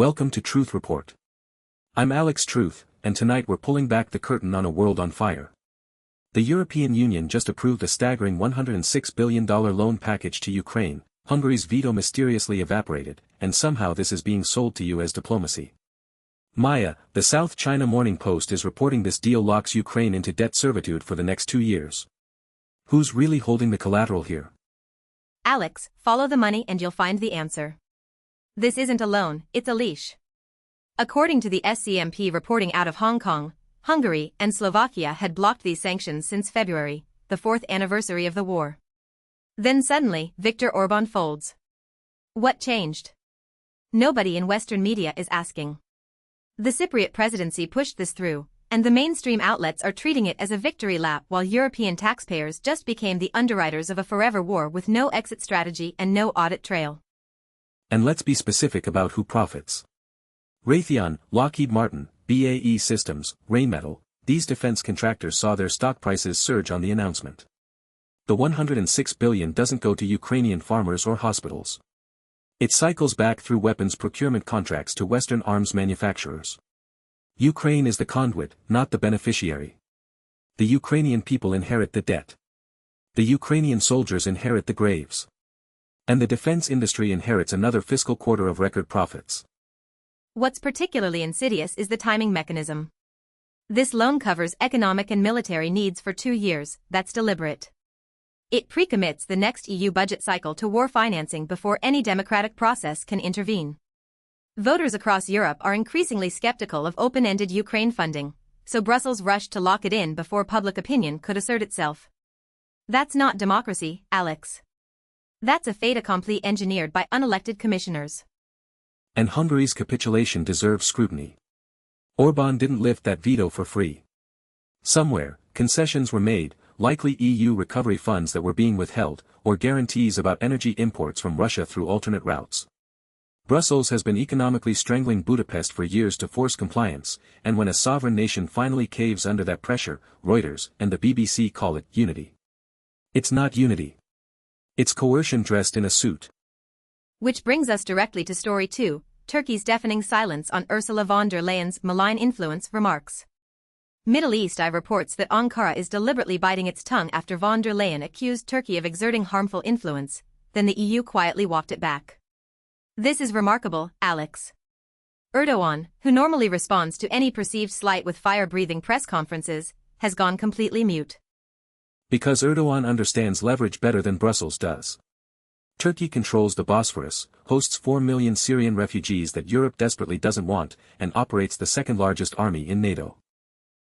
Welcome to Truth Report. I'm Alex Truth, and tonight we're pulling back the curtain on a world on fire. The European Union just approved a staggering $106 billion loan package to Ukraine. Hungary's veto mysteriously evaporated, and somehow this is being sold to you as diplomacy. Maya, the South China Morning Post is reporting this deal locks Ukraine into debt servitude for the next 2 years. Who's really holding the collateral here? Alex, follow the money and you'll find the answer. This isn't a loan, it's a leash. According to the SCMP reporting out of Hong Kong, Hungary and Slovakia had blocked these sanctions since February, the 4th anniversary of the war. Then suddenly, Viktor Orban folds. What changed? Nobody in Western media is asking. The Cypriot presidency pushed this through, and the mainstream outlets are treating it as a victory lap while European taxpayers just became the underwriters of a forever war with no exit strategy and no audit trail. And let's be specific about who profits. Raytheon, Lockheed Martin, BAE Systems, Rheinmetall, these defense contractors saw their stock prices surge on the announcement. The $106 billion doesn't go to Ukrainian farmers or hospitals. It cycles back through weapons procurement contracts to Western arms manufacturers. Ukraine is the conduit, not the beneficiary. The Ukrainian people inherit the debt. The Ukrainian soldiers inherit the graves. And the defense industry inherits another fiscal quarter of record profits. What's particularly insidious is the timing mechanism. This loan covers economic and military needs for 2 years, that's deliberate. It pre-commits the next EU budget cycle to war financing before any democratic process can intervene. Voters across Europe are increasingly skeptical of open-ended Ukraine funding, so Brussels rushed to lock it in before public opinion could assert itself. That's not democracy, Alex. That's a fait accompli engineered by unelected commissioners. And Hungary's capitulation deserves scrutiny. Orban didn't lift that veto for free. Somewhere, concessions were made, likely EU recovery funds that were being withheld, or guarantees about energy imports from Russia through alternate routes. Brussels has been economically strangling Budapest for years to force compliance, and when a sovereign nation finally caves under that pressure, Reuters and the BBC call it unity. It's not unity. It's coercion dressed in a suit. Which brings us directly to Story 2, Turkey's deafening silence on Ursula von der Leyen's malign influence remarks. Middle East Eye reports that Ankara is deliberately biting its tongue after von der Leyen accused Turkey of exerting harmful influence, then the EU quietly walked it back. This is remarkable, Alex. Erdogan, who normally responds to any perceived slight with fire-breathing press conferences, has gone completely mute. Because Erdogan understands leverage better than Brussels does. Turkey controls the Bosphorus, hosts 4 million Syrian refugees that Europe desperately doesn't want, and operates the second-largest army in NATO.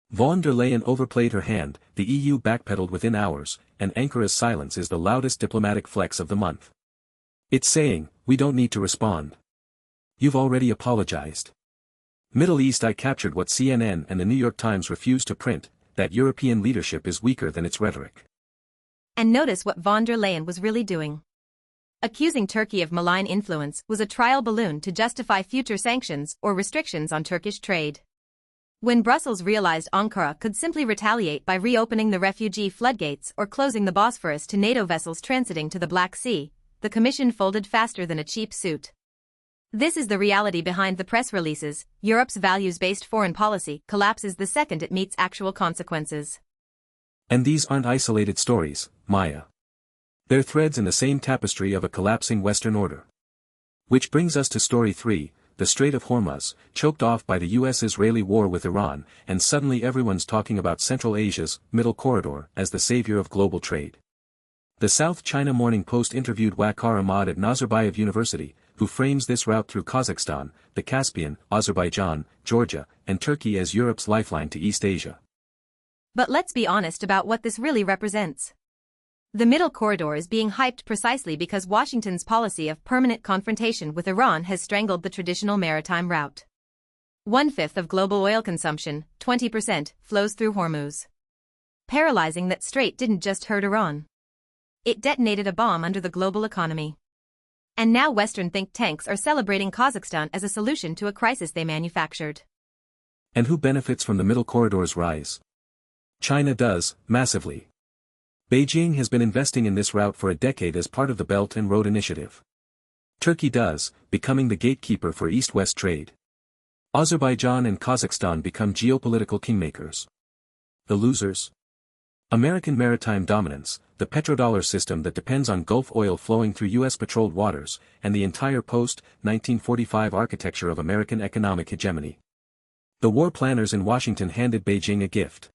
Von der Leyen overplayed her hand, the EU backpedaled within hours, and Ankara's silence is the loudest diplomatic flex of the month. It's saying, we don't need to respond. You've already apologized. Middle East Eye captured what CNN and the New York Times refused to print, that European leadership is weaker than its rhetoric. And notice what von der Leyen was really doing. Accusing Turkey of malign influence was a trial balloon to justify future sanctions or restrictions on Turkish trade. When Brussels realized Ankara could simply retaliate by reopening the refugee floodgates or closing the Bosphorus to NATO vessels transiting to the Black Sea, the Commission folded faster than a cheap suit. This is the reality behind the press releases. Europe's values-based foreign policy collapses the second it meets actual consequences. And these aren't isolated stories, Maya. They're threads in the same tapestry of a collapsing Western order. Which brings us to Story 3, the Strait of Hormuz, choked off by the US-Israeli war with Iran, and suddenly everyone's talking about Central Asia's Middle Corridor as the savior of global trade. The South China Morning Post interviewed Waqar Ahmad at Nazarbayev University, who frames this route through Kazakhstan, the Caspian, Azerbaijan, Georgia, and Turkey as Europe's lifeline to East Asia. But let's be honest about what this really represents. The Middle Corridor is being hyped precisely because Washington's policy of permanent confrontation with Iran has strangled the traditional maritime route. 1/5 of global oil consumption, 20%, flows through Hormuz. Paralyzing that strait didn't just hurt Iran. It detonated a bomb under the global economy. And now Western think tanks are celebrating Kazakhstan as a solution to a crisis they manufactured. And who benefits from the Middle Corridor's rise? China does, massively. Beijing has been investing in this route for a decade as part of the Belt and Road Initiative. Turkey does, becoming the gatekeeper for East-West trade. Azerbaijan and Kazakhstan become geopolitical kingmakers. The losers? American maritime dominance, the petrodollar system that depends on Gulf oil flowing through U.S. patrolled waters, and the entire post-1945 architecture of American economic hegemony. The war planners in Washington handed Beijing a gift.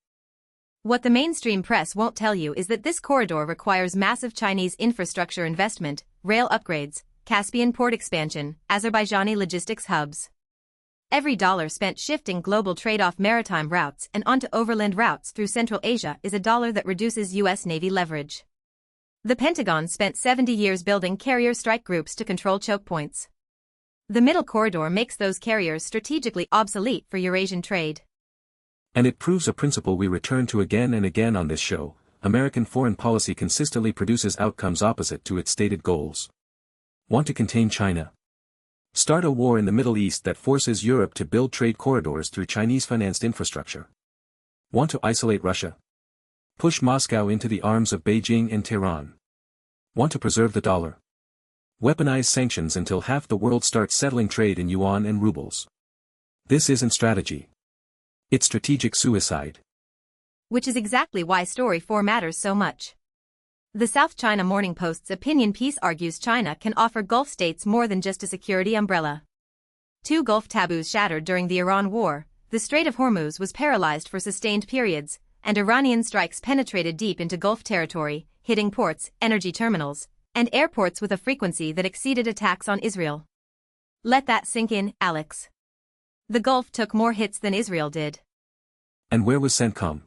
What the mainstream press won't tell you is that this corridor requires massive Chinese infrastructure investment, rail upgrades, Caspian port expansion, Azerbaijani logistics hubs. Every dollar spent shifting global trade off maritime routes and onto overland routes through Central Asia is a dollar that reduces U.S. Navy leverage. The Pentagon spent 70 years building carrier strike groups to control choke points. The middle corridor makes those carriers strategically obsolete for Eurasian trade. And it proves a principle we return to again and again on this show: American foreign policy consistently produces outcomes opposite to its stated goals. Want to contain China? Start a war in the Middle East that forces Europe to build trade corridors through Chinese-financed infrastructure. Want to isolate Russia? Push Moscow into the arms of Beijing and Tehran. Want to preserve the dollar? Weaponize sanctions until half the world starts settling trade in yuan and rubles. This isn't strategy. It's strategic suicide. Which is exactly why Story 4 matters so much. The South China Morning Post's opinion piece argues China can offer Gulf states more than just a security umbrella. 2 Gulf taboos shattered during the Iran war, the Strait of Hormuz was paralyzed for sustained periods, and Iranian strikes penetrated deep into Gulf territory, hitting ports, energy terminals, and airports with a frequency that exceeded attacks on Israel. Let that sink in, Alex. The Gulf took more hits than Israel did. And where was CENTCOM?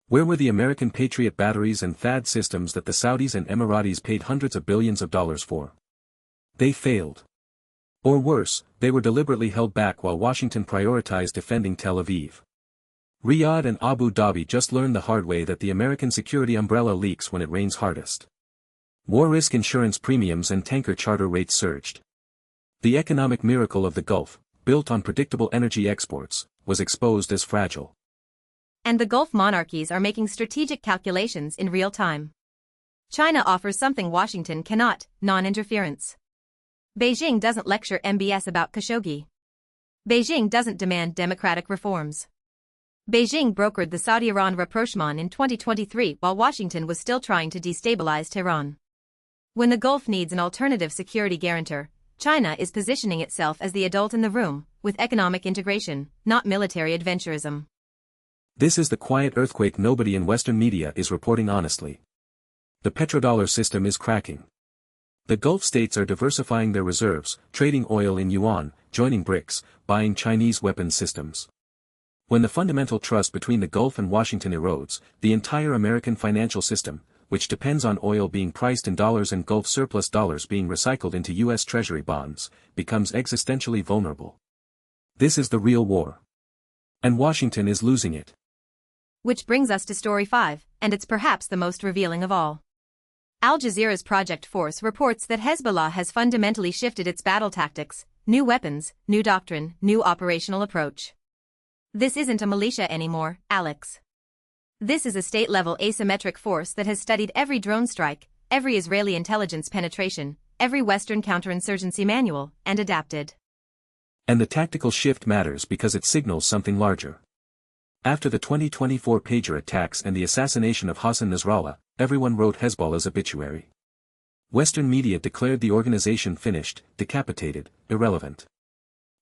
Where were the American Patriot batteries and THAAD systems that the Saudis and Emiratis paid hundreds of billions of dollars for? They failed. Or worse, they were deliberately held back while Washington prioritized defending Tel Aviv. Riyadh and Abu Dhabi just learned the hard way that the American security umbrella leaks when it rains hardest. War risk insurance premiums and tanker charter rates surged. The economic miracle of the Gulf, built on predictable energy exports, was exposed as fragile. And the Gulf monarchies are making strategic calculations in real time. China offers something Washington cannot: non-interference. Beijing doesn't lecture MBS about Khashoggi. Beijing doesn't demand democratic reforms. Beijing brokered the Saudi-Iran rapprochement in 2023 while Washington was still trying to destabilize Tehran. When the Gulf needs an alternative security guarantor, China is positioning itself as the adult in the room, with economic integration, not military adventurism. This is the quiet earthquake nobody in Western media is reporting honestly. The petrodollar system is cracking. The Gulf states are diversifying their reserves, trading oil in yuan, joining BRICS, buying Chinese weapons systems. When the fundamental trust between the Gulf and Washington erodes, the entire American financial system, which depends on oil being priced in dollars and Gulf surplus dollars being recycled into U.S. Treasury bonds, becomes existentially vulnerable. This is the real war. And Washington is losing it. Which brings us to Story 5, and it's perhaps the most revealing of all. Al Jazeera's Project Force reports that Hezbollah has fundamentally shifted its battle tactics: new weapons, new doctrine, new operational approach. This isn't a militia anymore, Alex. This is a state-level asymmetric force that has studied every drone strike, every Israeli intelligence penetration, every Western counterinsurgency manual, and adapted. And the tactical shift matters because it signals something larger. After the 2024 pager attacks and the assassination of Hassan Nasrallah, everyone wrote Hezbollah's obituary. Western media declared the organization finished, decapitated, irrelevant.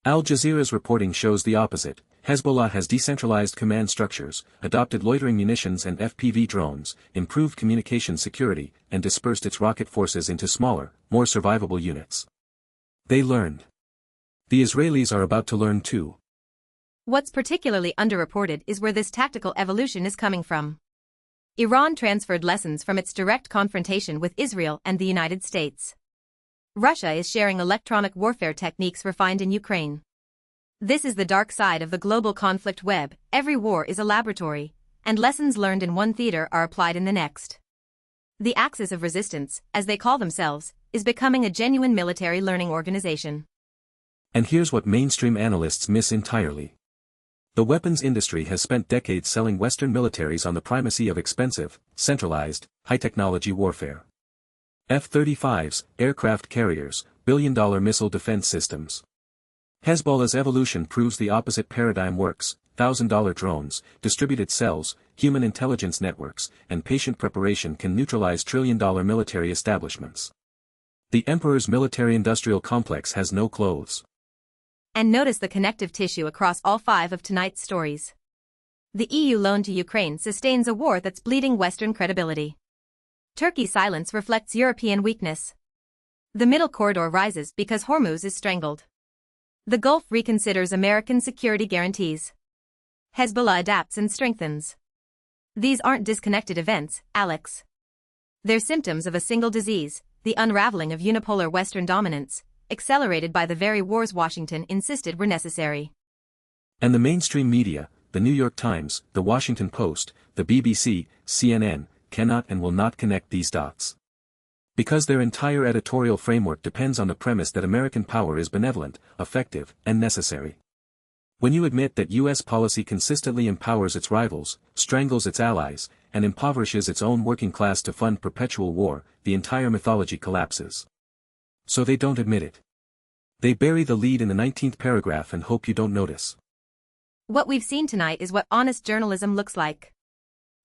Al Jazeera's reporting shows the opposite. Hezbollah has decentralized command structures, adopted loitering munitions and FPV drones, improved communication security, and dispersed its rocket forces into smaller, more survivable units. They learned. The Israelis are about to learn too. What's particularly underreported is where this tactical evolution is coming from. Iran transferred lessons from its direct confrontation with Israel and the United States. Russia is sharing electronic warfare techniques refined in Ukraine. This is the dark side of the global conflict web. Every war is a laboratory, and lessons learned in one theater are applied in the next. The Axis of Resistance, as they call themselves, is becoming a genuine military learning organization. And here's what mainstream analysts miss entirely. The weapons industry has spent decades selling Western militaries on the primacy of expensive, centralized, high-technology warfare. F-35s, aircraft carriers, billion missile defense systems. Hezbollah's evolution proves the opposite paradigm works: $1,000 drones, distributed cells, human intelligence networks, and patient preparation can neutralize trillion-dollar military establishments. The emperor's military-industrial complex has no clothes. And notice the connective tissue across all 5 of tonight's stories. The EU loan to Ukraine sustains a war that's bleeding Western credibility. Turkey's silence reflects European weakness. The Middle Corridor rises because Hormuz is strangled. The Gulf reconsiders American security guarantees. Hezbollah adapts and strengthens. These aren't disconnected events, Alex. They're symptoms of a single disease, the unraveling of unipolar Western dominance, accelerated by the very wars Washington insisted were necessary. And the mainstream media, the New York Times, the Washington Post, the BBC, CNN, cannot and will not connect these dots. Because their entire editorial framework depends on the premise that American power is benevolent, effective, and necessary. When you admit that U.S. policy consistently empowers its rivals, strangles its allies, and impoverishes its own working class to fund perpetual war, the entire mythology collapses. So they don't admit it. They bury the lead in the 19th paragraph and hope you don't notice. What we've seen tonight is what honest journalism looks like.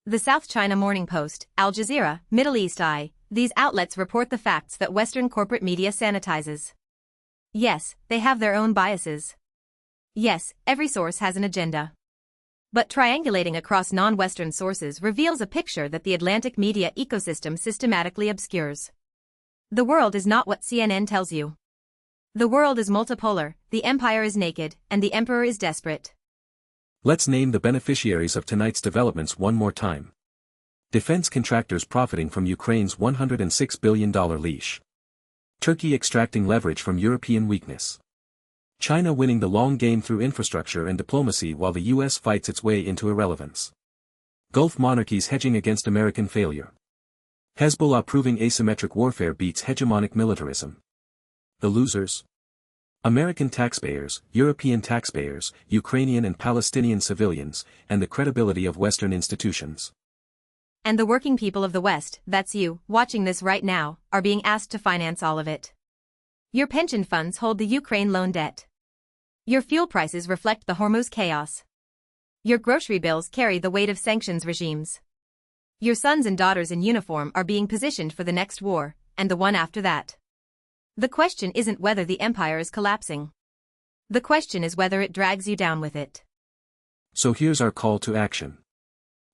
The South China Morning Post, Al Jazeera, Middle East Eye, these outlets report the facts that Western corporate media sanitizes. Yes, they have their own biases. Yes, every source has an agenda. But triangulating across non-Western sources reveals a picture that the Atlantic media ecosystem systematically obscures. The world is not what CNN tells you. The world is multipolar, the empire is naked, and the emperor is desperate. Let's name the beneficiaries of tonight's developments one more time. Defense contractors profiting from Ukraine's $106 billion leash. Turkey extracting leverage from European weakness. China winning the long game through infrastructure and diplomacy while the U.S. fights its way into irrelevance. Gulf monarchies hedging against American failure. Hezbollah proving asymmetric warfare beats hegemonic militarism. The losers? American taxpayers, European taxpayers, Ukrainian and Palestinian civilians, and the credibility of Western institutions. And the working people of the West, that's you, watching this right now, are being asked to finance all of it. Your pension funds hold the Ukraine loan debt. Your fuel prices reflect the Hormuz chaos. Your grocery bills carry the weight of sanctions regimes. Your sons and daughters in uniform are being positioned for the next war, and the one after that. The question isn't whether the empire is collapsing. The question is whether it drags you down with it. So here's our call to action.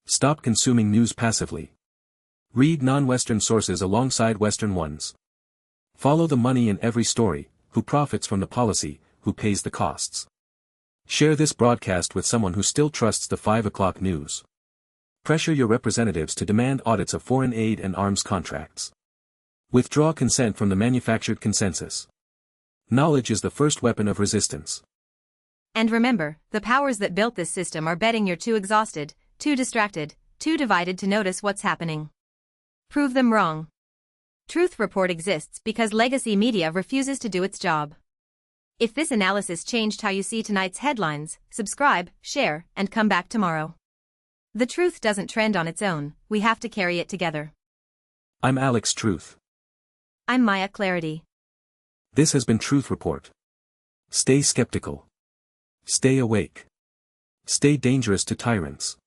Stop consuming news passively. Read non-Western sources alongside Western ones. Follow the money in every story, who profits from the policy, who pays the costs. Share this broadcast with someone who still trusts the 5 o'clock news. Pressure your representatives to demand audits of foreign aid and arms contracts. Withdraw consent from the manufactured consensus. Knowledge is the first weapon of resistance. And remember, the powers that built this system are betting you're too exhausted, too distracted, too divided to notice what's happening. Prove them wrong. Truth Report exists because legacy media refuses to do its job. If this analysis changed how you see tonight's headlines, subscribe, share, and come back tomorrow. The truth doesn't trend on its own, we have to carry it together. I'm Alex Truth. I'm Maya Clarity. This has been Truth Report. Stay skeptical. Stay awake. Stay dangerous to tyrants.